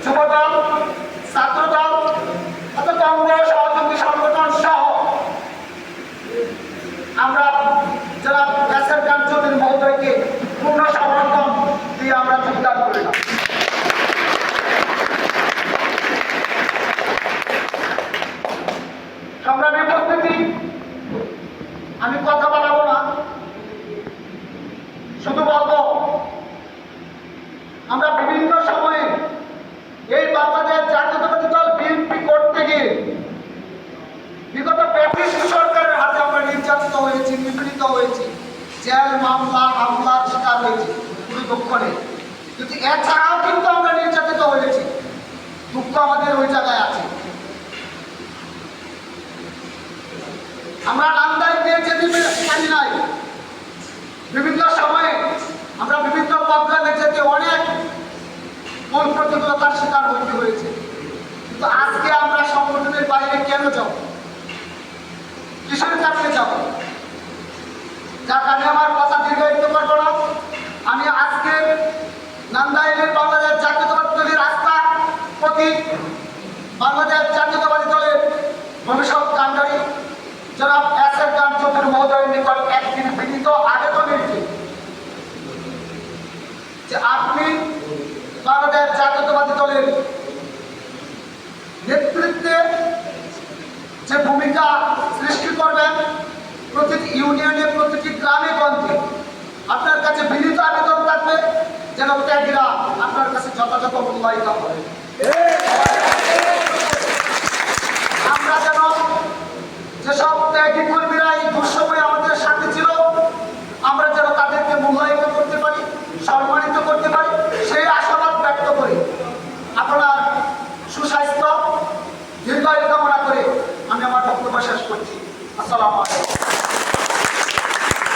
যুবদল, ছাত্রদল, অঙ্গ সহযোগী সংগঠন সহ আমরা যারা গ্যাসের কার্যদের মহোদয়কে পূর্ণ সমর্থন দিয়ে আমরা যোগদান করলাম। সংগ্রামী উপস্থিতি, আমি কথা বলাবো না, শুধু বলবো আমরা বিভিন্ন সময়ে এই বাংলাদেশ জাতীয়তাবাদী দল বিএনপি করতে গিয়ে বিগত ফ্যাসিস্ট সরকারের হাতে আমরা নির্যাতিত হয়েছি, নিপীড়িত হয়েছি, জেল মামলা হামলার শিকার হয়েছি, কোনো দুঃখ নেই। কিন্তু এছাড়াও কিন্তু আমরা নির্যাতিত হয়েছি, দুঃখ আমাদের ওই জায়গায় আছে। আমরা নান্দাই দিয়ে যেতে পারি নাই, বিভিন্ন সময়ে আমরা বিভিন্ন প্রোগ্রামে যেতে অনেক মন প্রতিকূলতার শিকার হইতে হয়েছে। কিন্তু আজকে আমরা সংগঠনের বাইরে কেন যাব, কিসের কারণে যাব? যার কারণে আমার কথা দীর্ঘায়িত করবো না। আমি আজকে নান্দাইলের বাংলাদেশ জাতীয়তাবাদী দলের রাস্তার প্রতীক, বাংলাদেশ জাতীয়তাবাদী দলের ভবিষ্যৎ কাণ্ডারী জনাব এসএর খান চৌধুরী মহোদয়ের নিকট একদিন বিনীত আবেদন রেখে যে আপনি বাংলাদেশ জাতীয়তাবাদী দলের নেতৃত্বে যে ভূমিকা সৃষ্টি করবেন, প্রতিটি ইউনিয়নে প্রতিটি গ্রামে গঞ্জে আপনার কাছে বিনীত আবেদন থাকবে যেন ত্যাগীরা আপনার কাছে যথাযথ মূল্যায়িত হয়। আমরা যেন যেসব ত্যাগী কর্মীরা এই দুঃসময়ে আমাদের সাথে ছিল, আমরা যেন তাদেরকে মূল্যায়িত করতে পারি, সম্মানিত করতে পারি, সেই আশাবাদ ব্যক্ত করি। আপনার সুস্বাস্থ্য দীর্ঘায়ু কামনা করে আমি আমার বক্তব্য শেষ করছি। আসসালামু আলাইকুম।